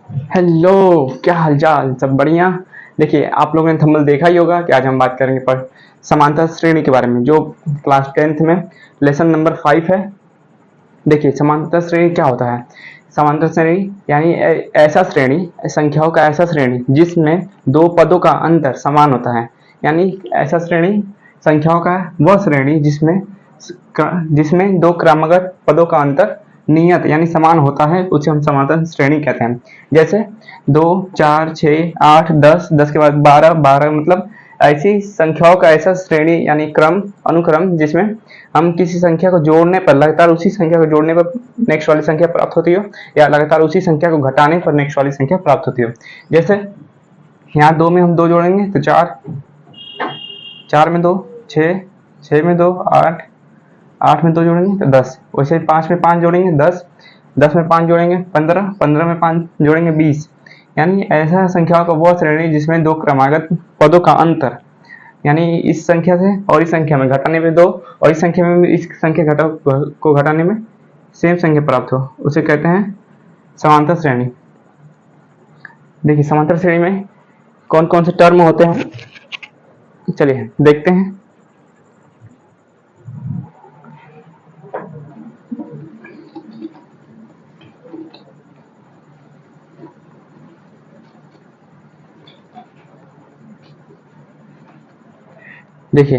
Hello, क्या हालचाल? सब बढ़िया। देखिए, आप लोगों ने थंबनेल देखा ही होगा कि आज हम बात करेंगे पर समांतर श्रेणी के बारे में, जो क्लास 10th में लेसन नंबर 5 है। देखिए, समांतर श्रेणी क्या होता है? समांतर श्रेणी यानी ऐसा श्रेणी, संख्याओं का ऐसा श्रेणी जिसमें दो पदों का अंतर समान होता है। यानी ऐसा श्रेणी, संख्याओं का वह श्रेणी जिसमें दो क्रमगत पदों का अंतर नियत यानी समान होता है, उसे हम समांतर श्रेणी कहते हैं। जैसे 2, 4, 6, 8, 10, 10 के बाद 12, 12 मतलब ऐसी संख्याओं का ऐसा श्रेणी यानी क्रम, अनुक्रम जिसमें हम किसी संख्या को जोड़ने पर लगातार उसी संख्या को जोड़ने पर नेक्स्ट वाली संख्या प्राप्त होती हो, या लगातार उसी संख्या को घटाने पर नेक्स्ट वाली संख्या प्राप्त होती हो। जैसे यहाँ 2 में हम 2 जोड़ेंगे तो 4, 4 में 2 6, 6 में 2 8, 8 में 2 जोड़ेंगे तो 10। वैसे ही 5 में 5 जोड़ेंगे 10, 10 में 5 जोड़ेंगे 15, 15 में 5 जोड़ेंगे 20। यानी ऐसा संख्याओं का वह श्रेणी जिसमें दो क्रमागत पदों का अंतर, यानी इस संख्या से और इस संख्या में घटाने में 2 और इस संख्या में इस संख्या को घटाने में सेम संख्या प्राप्त हो, उसे कहते हैं समांतर श्रेणी। देखिए, समांतर श्रेणी में कौन कौन से टर्म होते हैं, चलिए देखते हैं। देखिए,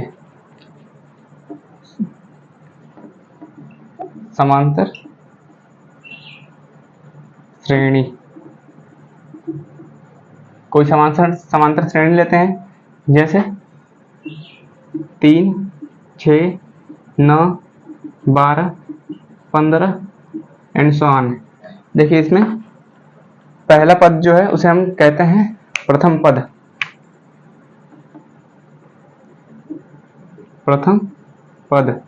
समांतर श्रेणी, कोई समांतर श्रेणी लेते हैं। जैसे 3, 6, 9, 12, 15 एंड सो ऑन। देखिए, इसमें पहला पद जो है उसे हम कहते हैं प्रथम पद। प्रथम पद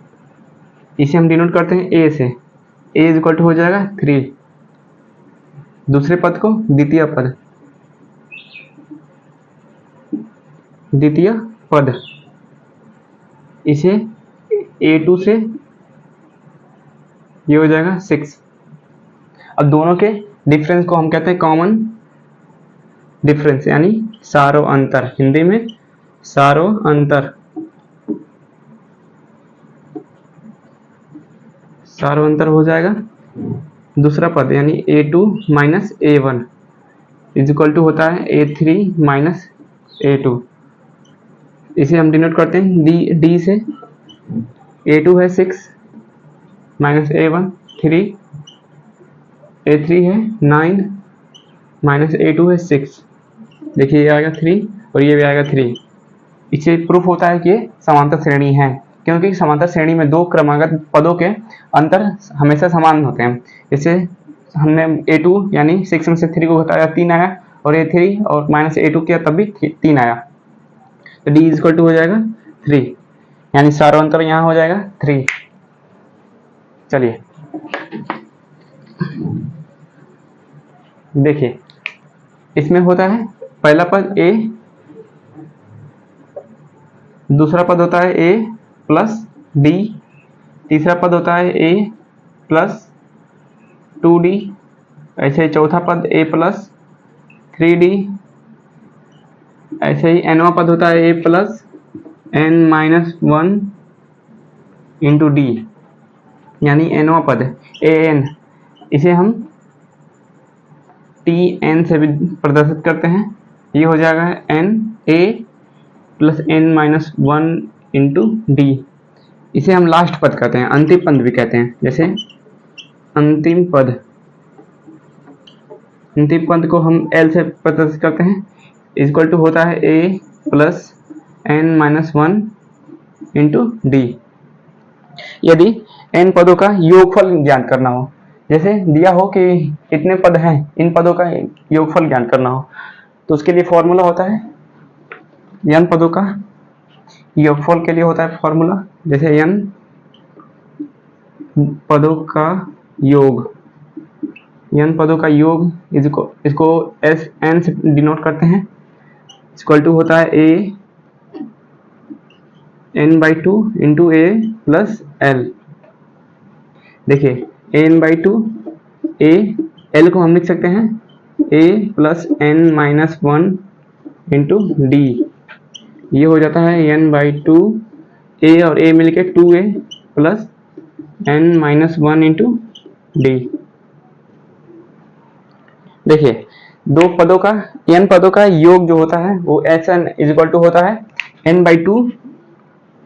इसे हम डिनोट करते हैं ए से। ए इज इक्वल टू हो जाएगा 3। दूसरे पद को द्वितीय पद, द्वितीय पद इसे A2 से ये हो जाएगा 6। अब दोनों के डिफरेंस को हम कहते हैं कॉमन डिफरेंस, यानी सारो अंतर। हिंदी में सारो अंतर, सारो अंतर हो जाएगा दूसरा पद, यानी A2 minus A1 is equal to होता है A3 माइनस A2। इसे हम डिनोट करते हैं D से। A2 है 6 माइनस A1 3, A3 है 9 माइनस A2 है 6। देखिए, ये आएगा 3 और ये भी आएगा 3। इससे प्रूफ होता है कि ये समांतर श्रेणी है, क्योंकि समांतर श्रेणी में दो क्रमागत पदों के अंतर हमेशा समान होते हैं। जैसे हमने A2 यानी 6 में से 3 को घटाया 3 आया, और A3 और माइनस A2 किया तब भी 3 आया, तो D इज इक्वल टू हो जाएगा 3, यानी सारा अंतर यहाँ हो जाएगा 3। चलिए देखिए, इसमें होता है पहला पद A, दूसरा पद होता है A प्लस D, तीसरा पद होता है A प्लस 2D, ऐसे ही चौथा पद A प्लस 3D, ऐसे ही nवां पद होता है A plus n minus 1 into D, यानी nवां पद an। इसे हम Tn से भी प्रदर्शित करते हैं। ये हो जाएगा n A plus n minus 1 into D। इसे हम लास्ट पद कहते हैं, अंतिम पद भी कहते हैं। जैसे अंतिम पद, अंतिम पद को हम L से प्रदर्शित करते हैं, इक्वल टू होता है A plus n minus 1 into D। यदि n पदों का योगफल ज्ञात करना हो, जैसे दिया हो कि इतने पद हैं, इन पदों का योगफल ज्ञात करना हो, तो उसके लिए फॉर्मूला होता है n पदों का योगफल के लिए होता है फॉर्मूला। जैसे n पदों का योग, n पदों का योग इसको एस n से डिनोट करते हैं, इक्वल टू होता है a n/2 into a plus l। देखिए, a n/2 a l को हम लिख सकते हैं a plus n minus 1 into D, ये हो जाता है n/2 a और a मिलके 2a plus n minus 1 into D. देखिए दो पदों का n पदों का योग जो होता है वो Sn इज इक्वल टू होता है n/2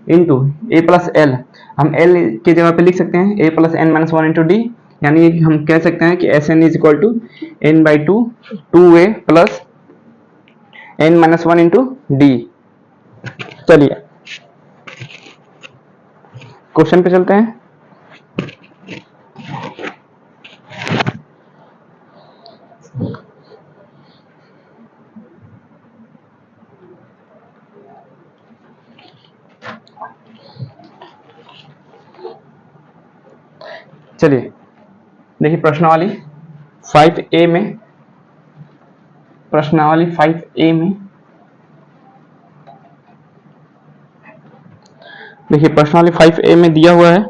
into a plus l. हम l की जगह पे लिख सकते हैं a plus n minus 1 into d, यानी हम कह सकते हैं कि Sn is equal to n/2 2a plus n minus 1 into d. चलिए क्वेश्चन पे चलते हैं। चलिए देखिए प्रश्नावली 5A में, प्रश्नावली 5A में देखिए प्रश्नावली 5A में दिया हुआ है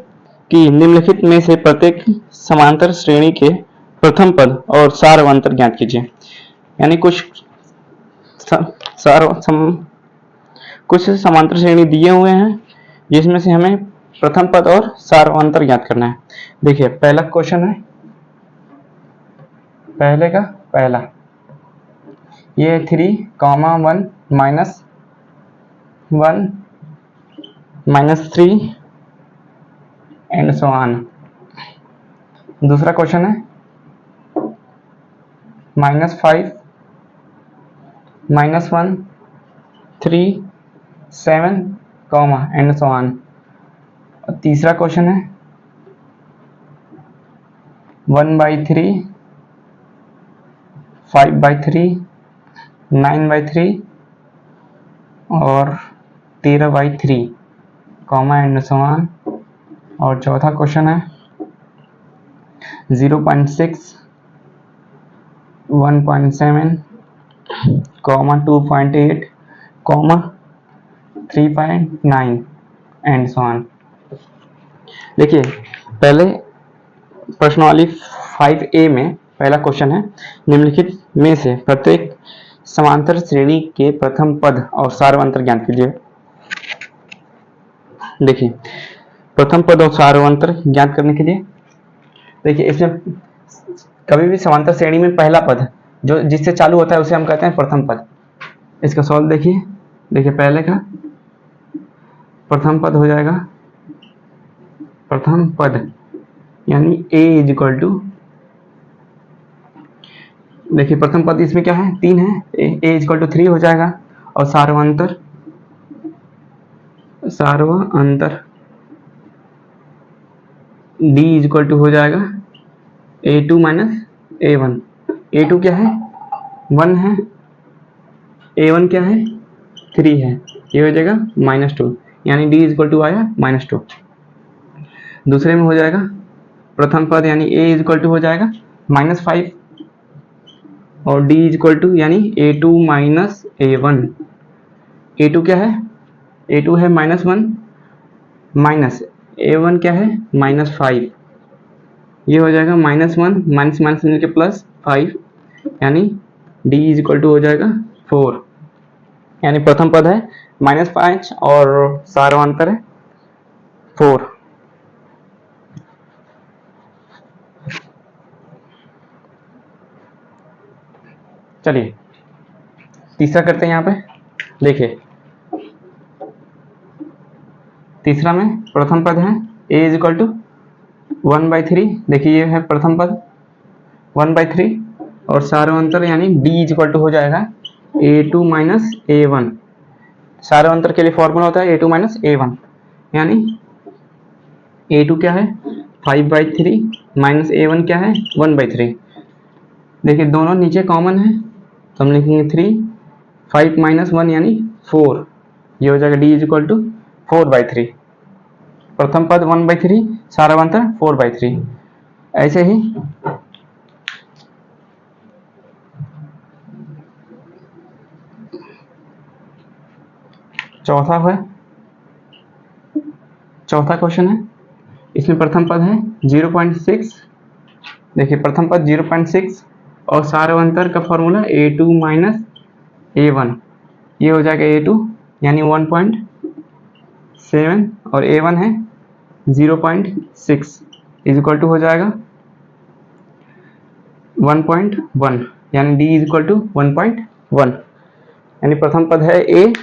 कि निम्नलिखित में से प्रत्येक समांतर श्रेणी के प्रथम पद और सार अंतर ज्ञात कीजिए। यानी कुछ समांतर श्रेणी दिए हुए हैं जिसमें से हमें प्रथम पद और सार अंतर ज्ञात करना है। देखिए पहला क्वेश्चन है, पहले का पहला, ये 3, 1 -1 -3 एंड सो ऑन। दूसरा क्वेश्चन है -5 -1 3 7 एंड सो ऑन। तीसरा क्वेश्चन है 1/3 5/3 9/3 और 13/3 एंड सो ऑन। और चौथा क्वेश्चन है 0.6 1.7 2.8 3.9 एंड सो ऑन। देखिए पहले प्रश्नावली 5A में पहला क्वेश्चन है निम्नलिखित में से प्रत्येक समांतर श्रेणी के प्रथम पद और सार अंतर ज्ञात कीजिए। देखिए प्रथम पद और सार अंतर ज्ञात करने के लिए देखिए इसमें कभी भी समांतर श्रेणी में पहला पद जो जिससे चालू होता है उसे हम कहते हैं प्रथम पद। इसका सॉल्व देखिए, देखिए पहले का प्रथम पद हो जाएगा, प्रथम पद यानी a इज इक्वल टू, देखिए प्रथम पद इसमें क्या है 3 है, a इज इक्वल टू 3 हो जाएगा। और सार्वंतर d इज इक्वल टू हो जाएगा a2 माइनस a1। a2 क्या है 1 है, a1 क्या है 3 है, ये हो जाएगा -2, यानी d इज इक्वल टू आया -2। दूसरे में हो जाएगा प्रथम पद यानी a इज इक्वल टू हो जाएगा -5 और d इज इक्वल टू यानी a2 माइनस a1। a2 क्या है, a2 है -1 माइनस a1 क्या है -5, ये हो जाएगा -1 माइनस माइनस मिलकर +5, यानी d इज इक्वल टू हो जाएगा 4। यानी प्रथम पद है -5 और सार्वंतर है 4। चलिए तीसरा करते हैं। यहाँ पे देखिए तीसरा में प्रथम पद है a इज इक्वल टू 1/3, देखिए ये है प्रथम पद 1/3 और सार्वंतर यानी d इज इक्वल टू हो जाएगा a2 माइनस a1। सार्वंतर के लिए फॉर्मूला होता है a2 माइनस a1, यानी a2 क्या है 5/3 माइनस a1 क्या है 1/3। देखिए दोनों नीचे कॉमन है तो हम लिखेंगे 3, 5 माइनस 1 यानी 4, ये हो जाएगा d इज इक्वल टू 4/3। प्रथम पद 1/3, सार्वंतर 4/3। ऐसे ही चौथा क्वेश्चन है, इसमें प्रथम पद है 0.6, देखिए प्रथम पद 0.6 और सारवंतर का फॉर्मूला A2 माइनस A1, ये हो जाएगा A2 यानी 1.7 और A1 है 0.6 इज इक्वल टू हो जाएगा 1.1 यानी D इज इक्वल टू 1.1, यानी प्रथम पद है A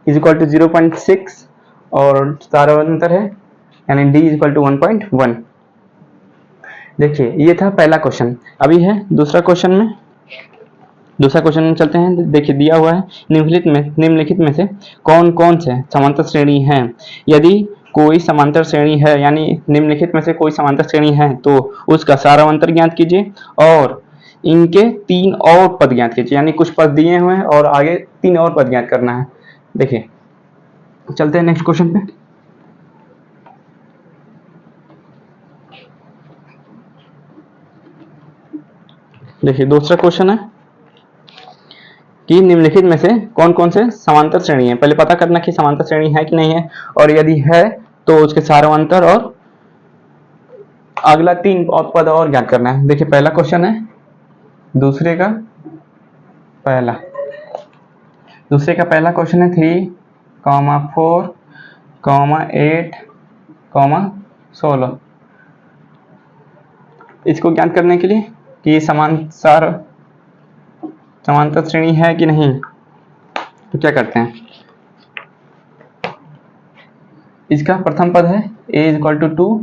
इज इक्वल टू 0.6 और सारवंतर है यानी D इज इक्वल टू 1.1। देखिए ये था पहला क्वेश्चन। अभी है दूसरा क्वेश्चन में, दूसरा क्वेश्चन में चलते हैं। देखिए दिया हुआ है निम्नलिखित में से कौन कौन से समांतर श्रेणी हैं। यदि कोई समांतर श्रेणी है, यानी निम्नलिखित में से कोई समांतर श्रेणी है तो उसका सारावंतर ज्ञात कीजिए और इनके 3 और पद ज्ञात कीजिए, यानी कुछ पद दिए हुए हैं और आगे 3 और पद ज्ञात करना है। देखिए चलते हैं नेक्स्ट क्वेश्चन पे। देखिए दूसरा क्वेश्चन है कि निम्नलिखित में से कौन कौन से समांतर श्रेणी है। पहले पता करना कि समांतर श्रेणी है कि नहीं है, और यदि है तो उसके सारावंतर और अगला 3 पद और ज्ञात करना है। देखिए पहला क्वेश्चन है दूसरे का पहला क्वेश्चन है 3, 4, 8, 16। इसको ज्ञात करने के लिए कि ये समांतर श्रेणी है कि नहीं, तो क्या करते हैं। इसका प्रथम पद है a इक्वल टू 2,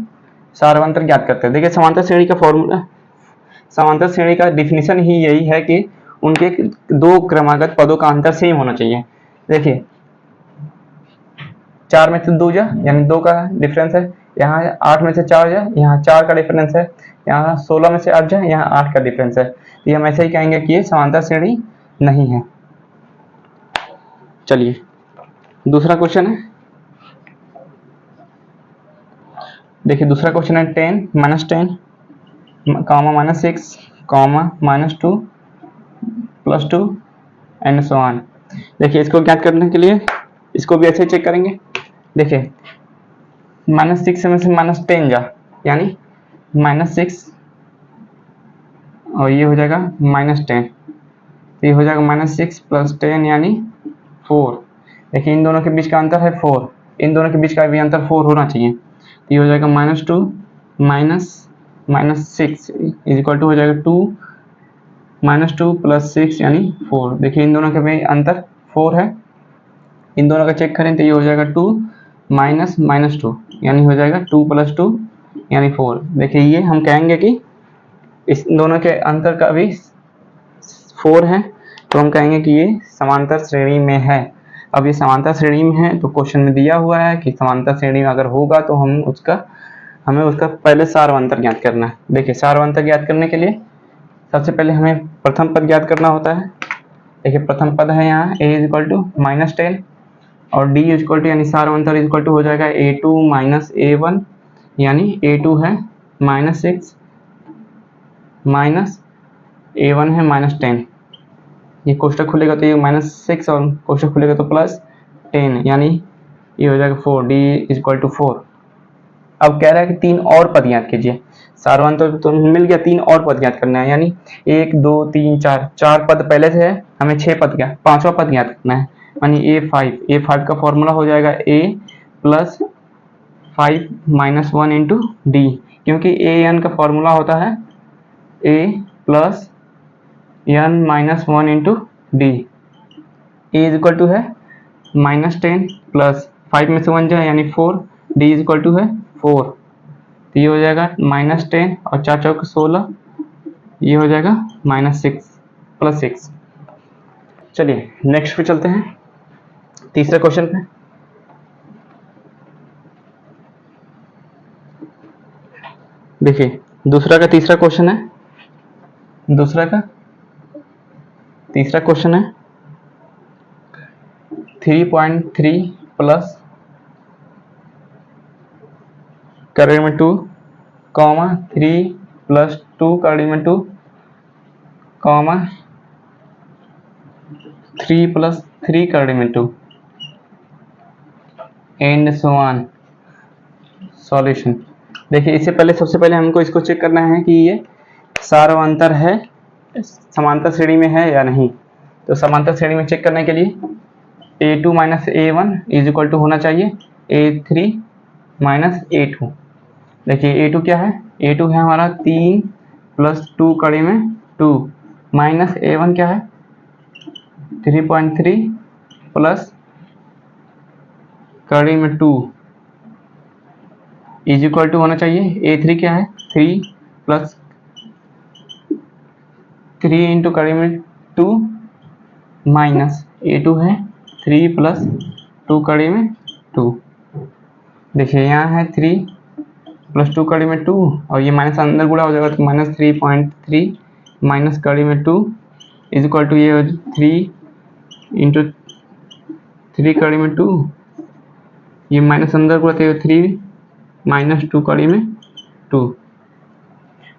सारावंतर ज्ञात करते हैं। देखिए समांतर श्रेणी का फॉर्मूला, समांतर श्रेणी का डिफिनीशन ही यही है कि उनके 2 क्रमागत पदों का अंतर सेम होना चाहिए। देखिए 4 में से 2 जा यानी 2 का डिफरेंस है, यहाँ 8 में से 4 जा यहाँ 4 का डिफरेंस है, यहाँ 16 में से 8 जा यहाँ 8 का डिफरेंस है। ये हम ऐसे ही कहेंगे कि ये समांतर श्रेणी नहीं है। चलिए दूसरा क्वेश्चन है। देखिए दूसरा क्वेश्चन है 10, -10, -6, -2, +2 एंड सो ऑन। देखिए इसको ज्ञात करने के लिए इसको भी ऐसे चेक करेंगे। देखिए -6 में से -10 जा यानी -6 और ये हो जाएगा -10, ये हो जाएगा -6 + 10 यानी 4। देखिए इन दोनों के बीच का अंतर है 4, इन दोनों के बीच का भी अंतर 4 होना चाहिए। ये हो जाएगा -2 -6 इज इक्वल टू हो जाएगा 2 -2 + 6 यानी 4। देखिए इन दोनों के भी अंतर 4 है, इन दोनों का चेक करें तो ये हो जाएगा 2 -2 यानी हो जाएगा 2 + 2 यानी 4। देखिए ये हम कहेंगे कि इस दोनों के अंतर का भी 4 है, तो हम कहेंगे कि ये समांतर श्रेणी में है। अब ये समांतर श्रेणी में है तो क्वेश्चन में दिया हुआ है कि समांतर श्रेणी में अगर होगा तो हमें उसका पहले सारवंतर ज्ञात करना है। देखिए सारवंतर ज्ञात करने के लिए सबसे पहले हमें प्रथम पद ज्ञात करना होता है। देखिए प्रथम पद है यहाँ a इक्वल टू -10 और d इक्वल टू यानी सारवंतर इक्वल टू हो जाएगा A2 माइनस A1, यानी A2 है -6 माइनस A1 है -10। ये कोष्टक खुलेगा तो ये -6 और कोष्टक खुलेगा तो +10 यानी ये हो जाएगा 4, d इक्वल टू 4। अब कह रहा है कि 3 और पद ज्ञात कीजिए। सारवंतर तो मिल गया, 3 और पद ज्ञात करना है, यानी 1 2 3 4 पद पहले से है, हमें 6 पद ज्ञात, 5वां पद ज्ञात करना है, यानी A5 का फॉर्मूला हो जाएगा a + 5 - 1 इंटू डी, क्योंकि an का फॉर्मूला होता है a + n - 1 into d. a equal to है -10 + 5 में से 1 जाए यानी 4, d इक्वल टू है 4, तो ये हो जाएगा -10 और 4 चौक 16, ये हो जाएगा -6 + 6। चलिए नेक्स्ट पे चलते हैं, तीसरे क्वेश्चन पे। देखिए दूसरा का तीसरा क्वेश्चन है, तीसरा क्वेश्चन है 3.3 प्लस कड़ी में 2, 3 + 2 कड़ी में 2, 3 + 3 कड़ी में 2 एंड सो ऑन। सॉल्यूशन। देखिए इससे पहले सबसे पहले हमको इसको चेक करना है कि ये सारवंतर है समांतर श्रेणी में है या नहीं। तो समांतर श्रेणी में चेक करने के लिए A2 minus A1 is equal to होना चाहिए A3 माइनस A2। देखिए A2 क्या है, A2 है हमारा 3 प्लस 2 कड़ी में 2 माइनस A1 क्या है 3.3 प्लस कड़ी में 2 इज इक्वल टू होना चाहिए A3 क्या है 3 प्लस 3 इंटू कड़ी में 2 माइनस A2 है 3 प्लस 2 कड़ी में 2। देखिए यहाँ है 3 प्लस 2 कड़ी में 2 और ये माइनस अंदर गुणा हो जाएगा तो माइनस 3.3 माइनस कड़ी में 2 इज इक्वल टू ये 3 इंटू 3 कड़ी में 2, ये माइनस अंदर गुणा तो 3 माइनस 2 कड़ी में 2।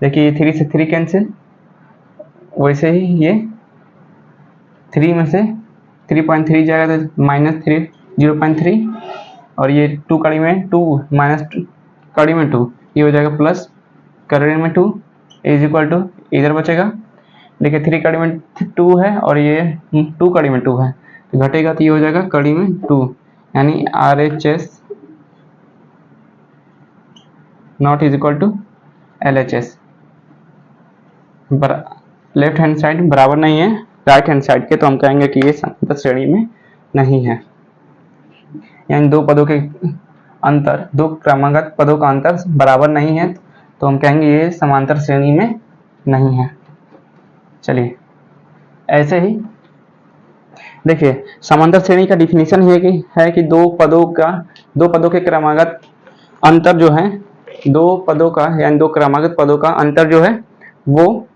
देखिए ये 3 से 3 कैंसिल, वैसे ही ये 3 में से 3.3 जाएगा तो माइनस 0.3 और ये 2 कड़ी में 2 माइनस कड़ी में 2 ये हो जाएगा प्लस कड़ी में 2 इज इक्वल टू इधर बचेगा। देखिए 3 कड़ी में 2 है और ये 2 कड़ी में 2 है तो घटेगा तो ये हो जाएगा कड़ी में 2 यानी RHS not is equal to LHS। Left hand side बराबर नहीं है राइट हैंड साइड के, तो हम कहेंगे कि ये समांतर श्रेणी में नहीं है। यानी दो पदों के अंतर, दो क्रमागत पदों का अंतर बराबर नहीं है तो हम कहेंगे ये समांतर श्रेणी में नहीं है। चलिए ऐसे ही देखिए समांतर श्रेणी का डिफिनीशन है कि दो पदों के क्रमागत अंतर जो है, दो पदों का यानी दो क्रमागत पदों का अंतर जो है वो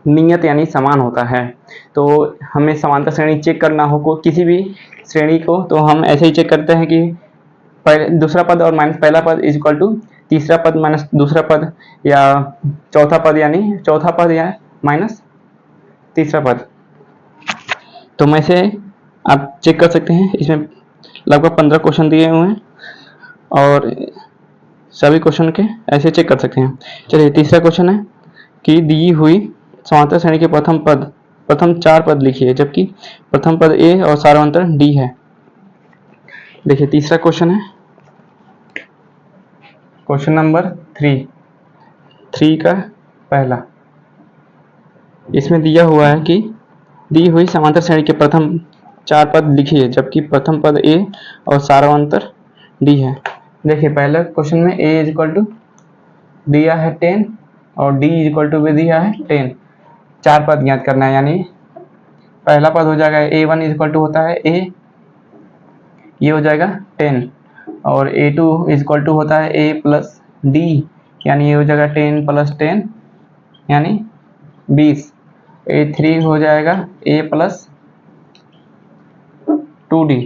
नियत यानी समान होता है। तो हमें समांतर श्रेणी चेक करना हो किसी भी श्रेणी को तो हम ऐसे ही चेक करते हैं कि दूसरा पद और माइनस पहला पद इज इक्वल टू तीसरा पद माइनस दूसरा पद या चौथा पद यानी चौथा पद या माइनस तीसरा पद। तो मैं से आप चेक कर सकते हैं, इसमें लगभग 15 क्वेश्चन दिए हुए हैं और सभी क्वेश्चन के ऐसे चेक कर सकते हैं। चलिए तीसरा क्वेश्चन है कि दी हुई समांतर श्रेणी के प्रथम 4 पद लिखिए जबकि प्रथम पद A और सारांतर D है। देखिए तीसरा क्वेश्चन है क्वेश्चन नंबर 3 का पहला, इसमें दिया हुआ है कि दी हुई समांतर श्रेणी के प्रथम 4 पद लिखिए जबकि प्रथम पद A और सारांतर D है। देखिए पहले क्वेश्चन में A इज इक्वल टू दिया है 10 और D इज इक्वल टू भी दिया है 10। 4 पद ज्ञात करना है, यानी पहला पद हो जाएगा A1 इज इक्वल टू होता है A, ये हो जाएगा 10 और A2 इज इक्वल टू होता है A प्लस D यानी ये हो जाएगा 10 प्लस 10 यानी 20। A3 हो जाएगा A प्लस 2D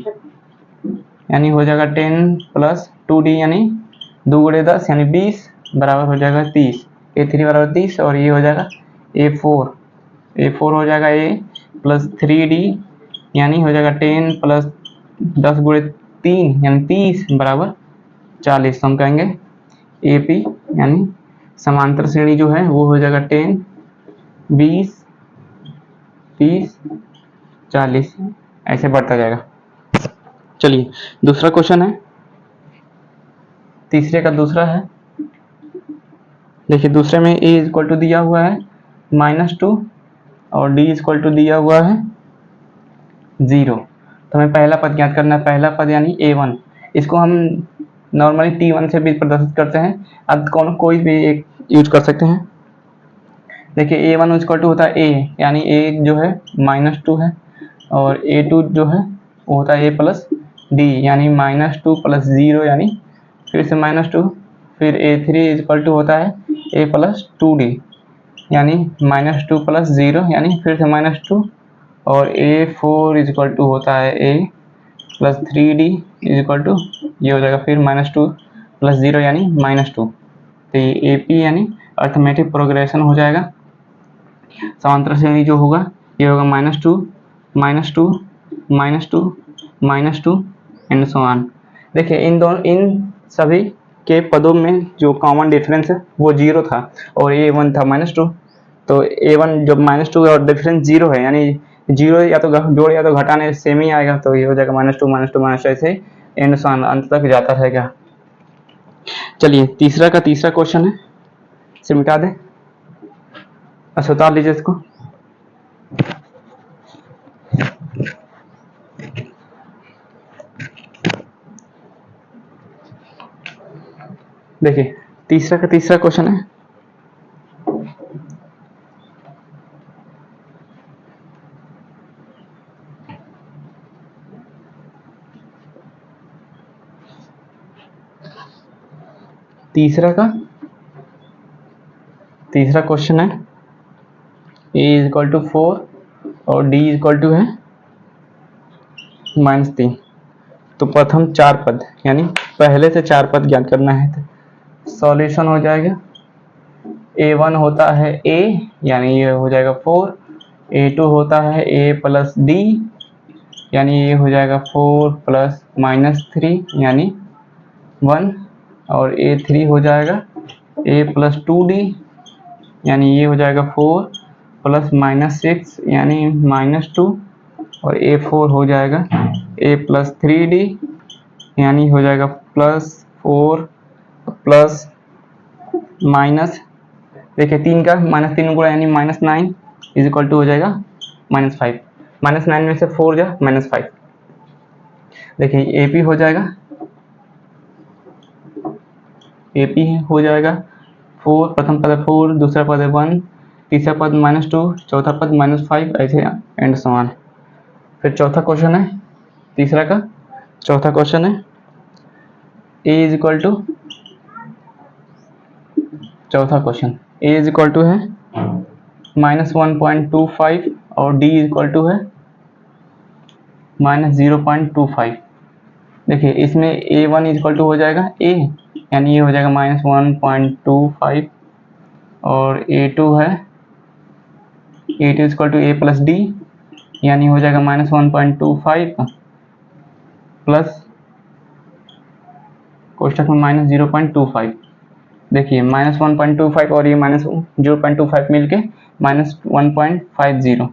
यानी हो जाएगा 10 प्लस 2D यानी 2 गुणे 10 यानी 20 बराबर हो जाएगा 30। A3 बराबर 30 और ये हो जाएगा A4 हो जाएगा A प्लस 3D यानी हो जाएगा 10 प्लस 10 गुणे 3 यानी 30 बराबर 40। हम कहेंगे AP यानी समांतर श्रेणी जो है वो हो जाएगा 10 20 30 40 ऐसे बढ़ता जाएगा। चलिए दूसरा क्वेश्चन है, तीसरे का दूसरा है। देखिए दूसरे में A इज इक्वल टू दिया हुआ है -2 और D इज इक्वल टू दिया हुआ है 0। तो हमें पहला पद ज्ञात करना है, पहला पद यानी A1, इसको हम नॉर्मली T1 से भी प्रदर्शित करते हैं, अब कोई भी एक यूज कर सकते हैं। देखिए A1 इक्वल टू होता है A यानी A जो है -2 है और A2 जो है वो होता है A प्लस D यानी -2 प्लस 0 यानी फिर से -2, फिर A3 इक्वल टू होता है A प्लस 2D यानी -2 प्लस 0 यानी फिर से -2 और A4 इक्वल टू होता है A plus 3D equal to ये हो जाएगा फिर -2 प्लस 0 यानी -2। तो ये AP यानी अर्थमेटिक प्रोग्रेशन हो जाएगा। समांतर श्रेणी जो होगा ये होगा -2 -2 -2 -2 एंड सो ऑन। देखिए इन सभी के पदों में जो कॉमन डिफरेंस है वो 0 था और A1 था -2। तो A1 जो -2 और डिफरेंस 0 है, यानी 0 या तो जोड़ या तो घटाने सेम ही आएगा, तो ये हो जाएगा -2 ऐसे एंड अंत तक जाता रहेगा। चलिए तीसरा का तीसरा क्वेश्चन है, इसे मिटा दें, अच्छा उतार लीजिए इसको। देखिए तीसरा का तीसरा क्वेश्चन है, तीसरा क्वेश्चन है a = 4 और d = है -3। तो प्रथम चार पद यानी पहले से चार पद ज्ञात करना है, तो सॉल्यूशन हो जाएगा a1 होता है a, यानी ये हो जाएगा 4, a2 होता है a + d, यानी ये हो जाएगा 4 + -3 यानी 1, और a3 हो जाएगा a + 2d, यानी ये हो जाएगा 4 + -6 यानी -2, और a4 हो जाएगा a + 3d, यानी हो जाएगा +4 प्लस माइनस, देखिए 3 का -3 गुणा यानी -9 = हो जाएगा -5, -9 में से 4 जा -5। देखिए AP हो जाएगा, AP हो जाएगा 4, प्रथम पद है 4, दूसरा पद है 1, तीसरा पद -2, चौथा पद -5, ऐसे एंड सो ऑन। फिर चौथा क्वेश्चन है, तीसरा का चौथा क्वेश्चन है A = चौथा क्वेश्चन A = है -1.25 और D = है -0.25। देखिए इसमें A1 = हो जाएगा A, यानी ये हो जाएगा -1.25, और A2 है A2 = A + D, यानी हो जाएगा -1.25 प्लस कोष्ठक में -0.25। देखिए -1.25 और ये -0.25 मिलके -1.50,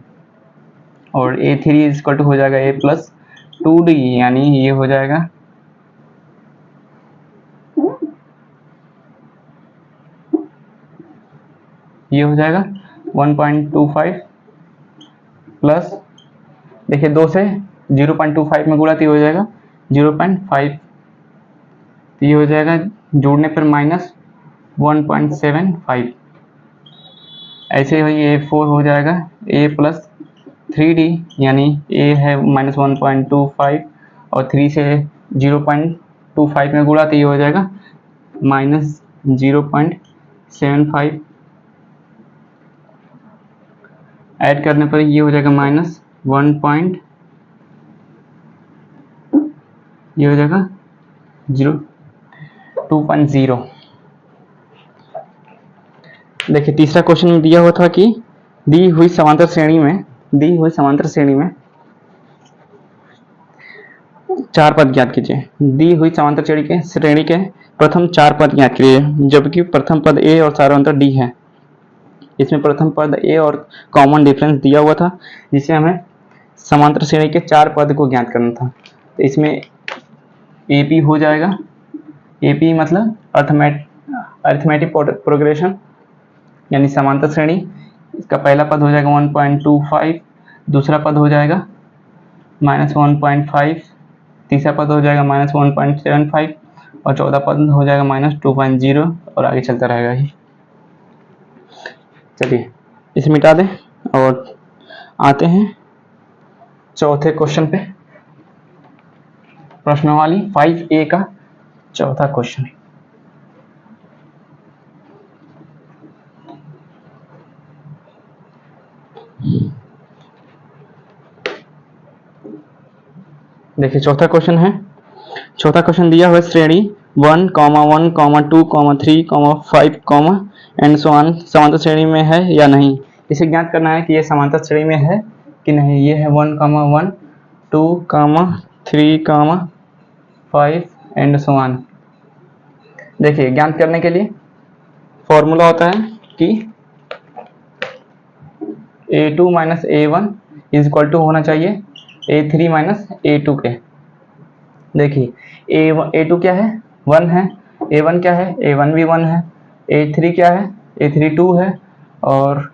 और A3 = हो जाएगा A + 2D, यानी ये हो जाएगा ये हो जाएगा 1.25 प्लस, देखिए 2 से 0.25 में गुणा तो ये हो जाएगा 0.5, तो ये हो जाएगा जोड़ने पर -1.75। ऐसे ही A4 हो जाएगा A + 3D, यानी A है -1.25 और 3 से 0.25 में गुणा तो ये हो जाएगा -0.75, ऐड करने पर ये हो जाएगा -1. ये हो जाएगा 2.0। देखिए तीसरा क्वेश्चन में दिया हुआ था कि दी हुई समांतर श्रेणी में चार पद ज्ञात कीजिए। दी हुई समांतर श्रेणी के प्रथम चार पद ज्ञात कीजिए, जबकि प्रथम पद A और सारांतर D है। इसमें प्रथम पद A और कॉमन डिफरेंस दिया हुआ था, जिसे हमें समांतर श्रेणी के चार पद को ज्ञात करना था। तो इसमें AP हो जाएगा, AP मतलब अरिथमेटिक प्रोग्रेशन, यानी समांतर श्रेणी। इसका पहला पद हो जाएगा 1.25, दूसरा पद हो जाएगा -1.5, तीसरा पद हो जाएगा -1.75, और चौथा पद हो जाएगा -2.0, और आगे चलता रहेगा ही। चलिए इसे मिटा दें और आते हैं चौथे क्वेश्चन पे, प्रश्नावली 5A का चौथा क्वेश्चन। देखिए चौथा क्वेश्चन दिया हुआ श्रेणी 1, 1, 2, 3, 5, एंड सो ऑन समांतर श्रेणी में है या नहीं। इसे ज्ञात करना है कि ये समांतर श्रेणी में है कि नहीं। ये है 1, 1, 2, 3, 5 एंड सो ऑन। देखिए ज्ञात करने के लिए फॉर्मूला होता है कि A2 minus A1 is equal to होना चाहिए A3 माइनस A2 के। देखिए A2 क्या है, 1 है, A1 क्या है, A1 भी 1 है, A3 क्या है, A3 2 है, और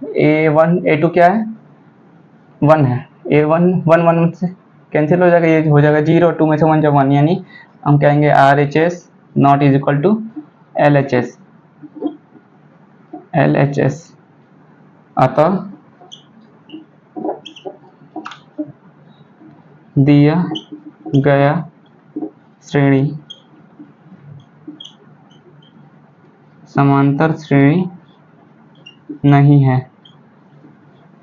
A2 क्या है, 1 है। A1 1 1 से कैंसिल हो जाएगा, ये हो जाएगा 0, 2 में से 1 जब 1, यानी हम कहेंगे RHS not is equal to LHS। अतः दिया गया श्रेणी समांतर श्रेणी नहीं है,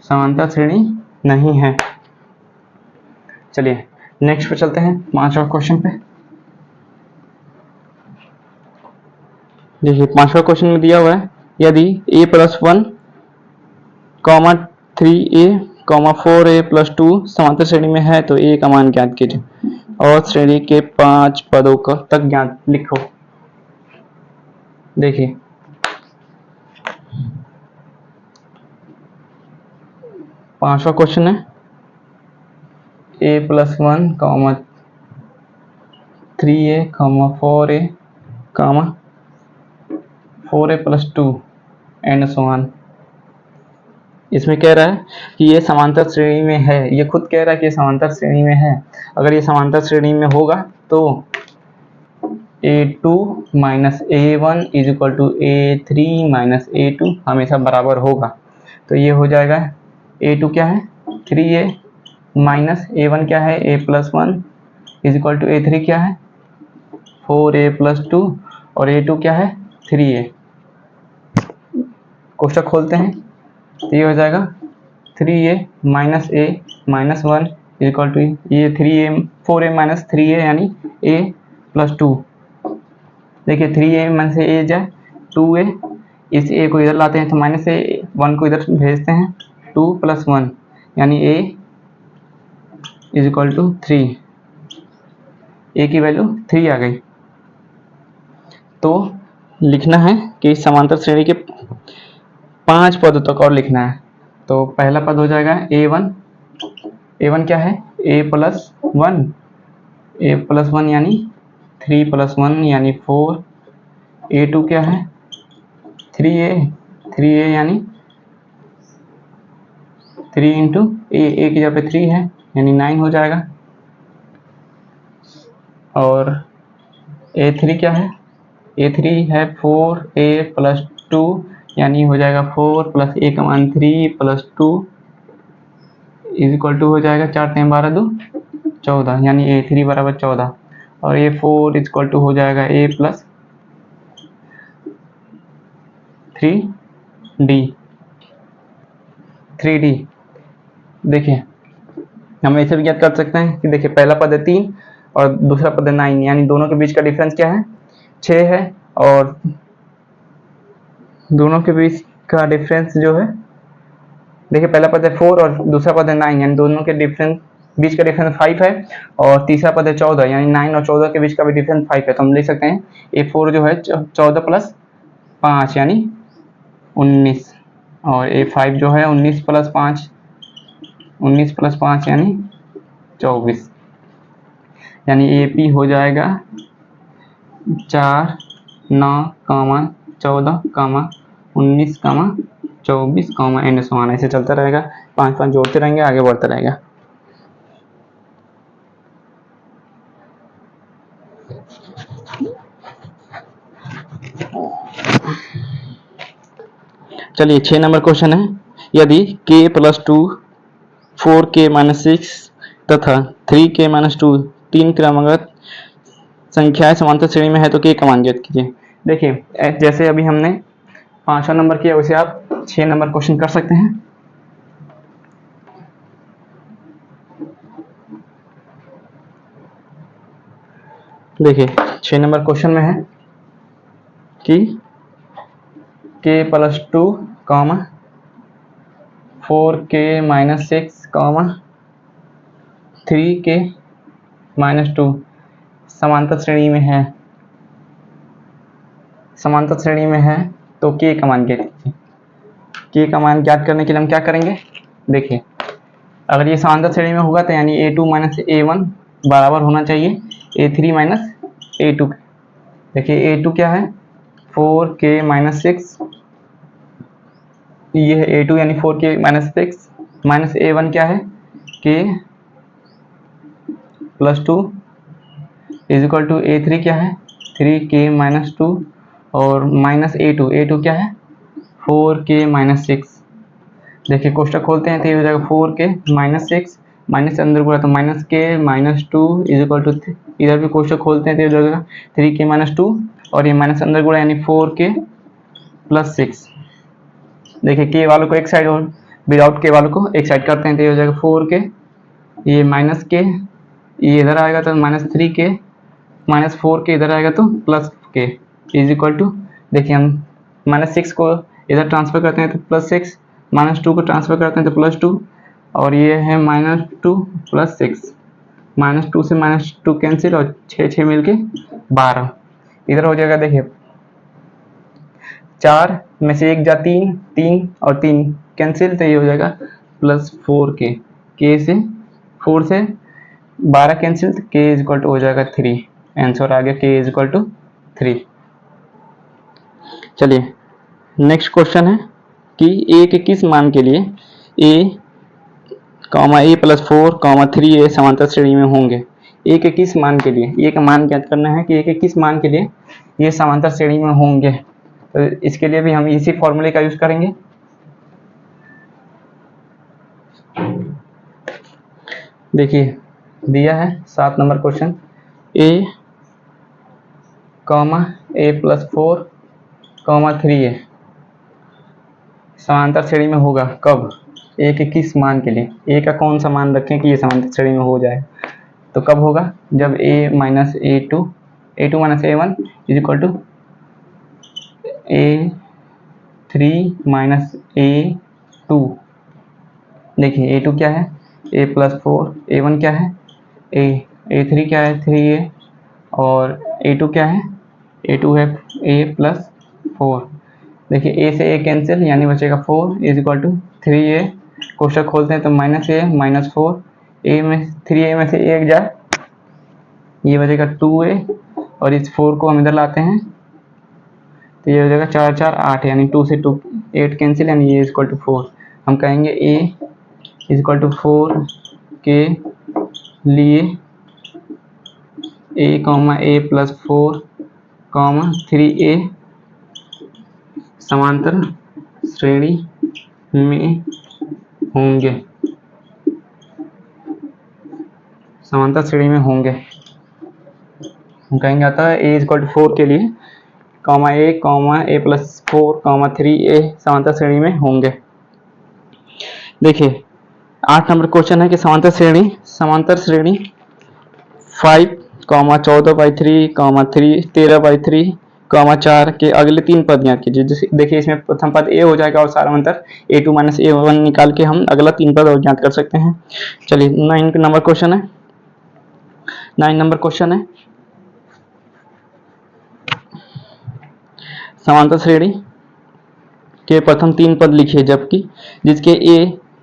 समांतर श्रेणी नहीं है। चलिए नेक्स्ट पे चलते हैं, 5वां क्वेश्चन पे। देखिए 5वां क्वेश्चन में दिया हुआ है, यदि A+1, 3A, 4A+2 समांतर श्रेणी में है तो A का मान ज्ञात कीजिए और श्रेणी के 5 पदों का तक ज्ञात लिखो। देखिए 5वां क्वेश्चन है, A+1, 3A, 4A, 4A+2 and so on. इसमें कह रहा है कि ये समांतर श्रेणी में है, ये खुद कह रहा है कि ये समांतर श्रेणी में है। अगर ये समांतर श्रेणी में होगा तो A2 minus A1 is equal to A3 minus A2 हमेशा बराबर होगा। तो ये हो जाएगा A2 क्या है, 3A माइनस A1 क्या है, A+1 is equal to A3 क्या है, 4A+2 और A2 क्या है, 3A। कोष्टक खोलते हैं तो ये हो जाएगा 3A minus A minus 1 is equal to ये 3A 4A माइनस 3A यानी A+2। देखिए 3A में से A जाए 2A, इस A को इधर लाते हैं तो माइनस A, 1 को इधर भेजते हैं, 2 + 1 यानी A is equal to 3। A की वैल्यू 3 आ गई। तो लिखना है कि समांतर श्रेणी के 5 पदों तक और लिखना है। तो पहला पद हो जाएगा A1, A1 क्या है, A+1, A+1 यानी 3 + 1 यानी 4। A2 क्या है, 3A, 3A यानी 3 इंटू A की जगह पे 3 है यानी 9 हो जाएगा। और A3 क्या है, A3 है 4A+2 यानी हो जाएगा 4 + A का मान 3 + 2 इज इक्वल टू हो जाएगा 4 × 12 = 2 14 यानी A3 बराबर 14। और A4 इज इक्वल टू हो जाएगा A+3D। देखिए हम ऐसे भी ज्ञात कर सकते हैं कि देखिए पहला पद है 3 और दूसरा पद है 9 यानी दोनों के बीच का डिफरेंस क्या है, 6 है। और दोनों के बीच का डिफरेंस जो है, देखिए पहला पद है 4 और दूसरा पद है 9 यानी दोनों के बीच का डिफरेंस 5 है। और तीसरा पद है 14 यानी 9 और 14 के बीच का भी डिफरेंस 5 है। तो हम लिख सकते हैं A4 जो है 14 + 5 यानी 19 और A5 जो है 19 + 5 यानी 24 यानी AP हो जाएगा 4 9 14 19 24 एंड सो ऑन। ऐसे चलता रहेगा, 5 5 जोड़ते रहेंगे, आगे बढ़ता रहेगा। चलिए 6 नंबर क्वेश्चन है, यदि K+2 4K-6 तथा 3K-2 तीन क्रमागत संख्याएं समांतर श्रेणी में है तो K का मान ज्ञात कीजिए। देखिए जैसे अभी हमने 5वां नंबर किया वैसे आप 6 नंबर क्वेश्चन कर सकते हैं। देखिए 6 नंबर क्वेश्चन में है कि K+2, 4K-6, 3K-2 समांतर श्रेणी में है, समांतर श्रेणी में है तो K का मान ज्ञात कीजिए। K का मान ज्ञात करने के लिए हम क्या करेंगे, देखिए अगर ये समांतर श्रेणी में होगा तो यानी A2 माइनस A1 बराबर होना चाहिए A3 माइनस A2। देखिए A2 क्या है 4k माइनस 6, ये है A2 यानी 4k माइनस 6, माइनस A1 क्या है k plus 2 is equal to A3 क्या है 3k माइनस 2 और माइनस A2 क्या है 4k माइनस 6। देखिए कोष्टक खोलते हैं तो ये हो जाएगा 4k माइनस 6 माइनस अंदर गुणा तो minus k minus 2 is equal to, इधर भी कोष्टक खोलते हैं तो ये हो जाएगा 3k माइनस 2 और ये माइनस अंदर गुणा यानी 4k प्लस 6। देखिए k वालों को एक साइड और विदाउट k वालों को एक साइड करते हैं तो ये हो जाएगा 4k, ये माइनस k, ये इधर आएगा तो माइनस 3k, माइनस 4k इधर आएगा तो plus k is equal to, देखिए हम माइनस 6 को इधर ट्रांसफर करते हैं तो प्लस 6, माइनस 2 को ट्रांसफर करते हैं तो प्लस 2 और ये है माइनस 2 प्लस 6, माइनस 2 से माइनस 2 कैंसिल और 6 मिलके 12 इधर हो जाएगा। देखिए 4 में से 1 जा 3, 3 और 3 कैंसिल तो ये हो जाएगा प्लस 4k, k से 4 से 12 कैंसिल तो k इज इक्वल टू हो जाएगा 3, आंसर आ गया k इज इक्वल टू 3। चलिए नेक्स्ट क्वेश्चन है कि a के किस मान के लिए a प्लस 4 3a समांतर श्रेणी में होंगे। a के किस मान के लिए, a का मान ज्ञात करना है कि a के किस मान के लिए ये समांतर श्रेणी में होंगे। तो इसके लिए भी हम इसी फॉर्मूले का यूज करेंगे। देखिए दिया है 7 number question, a plus 4 3a समांतर श्रेणी में होगा कब, a के किस मान के लिए, a का कौन सा मान रखें कि ये समांतर श्रेणी में हो जाए। तो कब होगा जब a minus A2 minus A1 is equal to A3 minus A2। देखिए A2 क्या है a प्लस 4, A1 क्या है A3 क्या है 3a और A2 क्या है A2 है a प्लस 4। देखिए a से a कैंसिल यानी बचेगा 4 इज इक्वल टू 3a, कोष्टक खोलते हैं तो माइनस a माइनस 4, a में 3a में से एक जाए ये बचेगा 2a और इस 4 को हम इधर लाते हैं तो ये हो जाएगा 4 4 8 यानी 2 से 2 8 कैंसिल यानी ये इज इक्वल टू 4। हम कहेंगे a इज इक्वल टू 4 के लिए a प्लस 4 3a समांतर श्रेणी में होंगे, समांतर श्रेणी में होंगे। हम कहेंगे आता है a इक्वल टू 4 के लिए a प्लस 4 3a समांतर श्रेणी में होंगे। देखिए 8 नंबर क्वेश्चन है कि समांतर श्रेणी 5 14/3 3 13/3 4 के अगले 3 पद ज्ञात कीजिए। देखिए इसमें प्रथम पद a हो जाएगा और सारांतर A2 माइनस A1 निकाल के हम अगला 3 पद और ज्ञात कर सकते हैं। चलिए 9 नंबर क्वेश्चन है समांतर श्रेणी के प्रथम 3 पद लिखिए जबकि जिसके a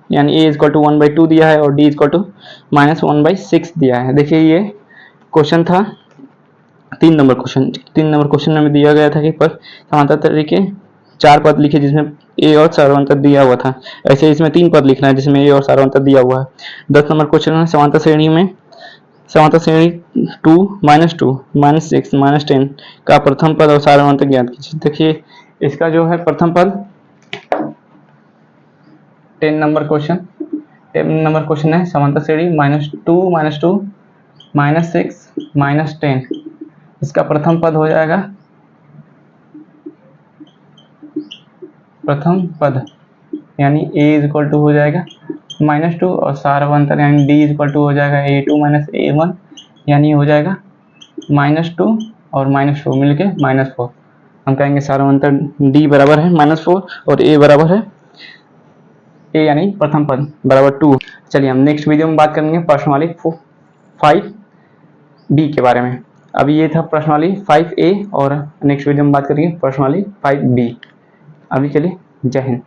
यानी a इक्वल टू 1/2 दिया है और d इक्वल टू -1/6 दिया है। देखिए ये क्वेश्चन था 3 नंबर क्वेश्चन में दिया गया था कि पर समांतर तरीके 4 पद लिखे जिसमें a और सारांतर दिया हुआ था। ऐसे इसमें 3 पद लिखना है जिसमें a और सारांतर दिया हुआ है। 10 नंबर क्वेश्चन में समांतर श्रेणी 2 -6 -10 का प्रथम पद और सारांतर ज्ञात कीजिए। देखिए इसका जो है प्रथम पद 10 नंबर क्वेश्चन है समांतर श्रेणी -2 -6 -10, इसका प्रथम पद हो जाएगा यानी a इज इक्वल टू हो जाएगा -2 और सारांतर यानी d इज इक्वल टू हो जाएगा A2 माइनस A1 यानी हो जाएगा -2 और -4 मिलके -4। हम कहेंगे सारांतर d बराबर है -4 और a बराबर है a यानी प्रथम पद बराबर 2। चलिए हम नेक्स्ट वीडियो में बात करेंगे प्रश्नावली 5b के बारे में। अभी ये था प्रश्नावली 5a और नेक्स्ट वीडियो में बात करेंगे प्रश्नावली 5b। अभी के लिए जय हिंद।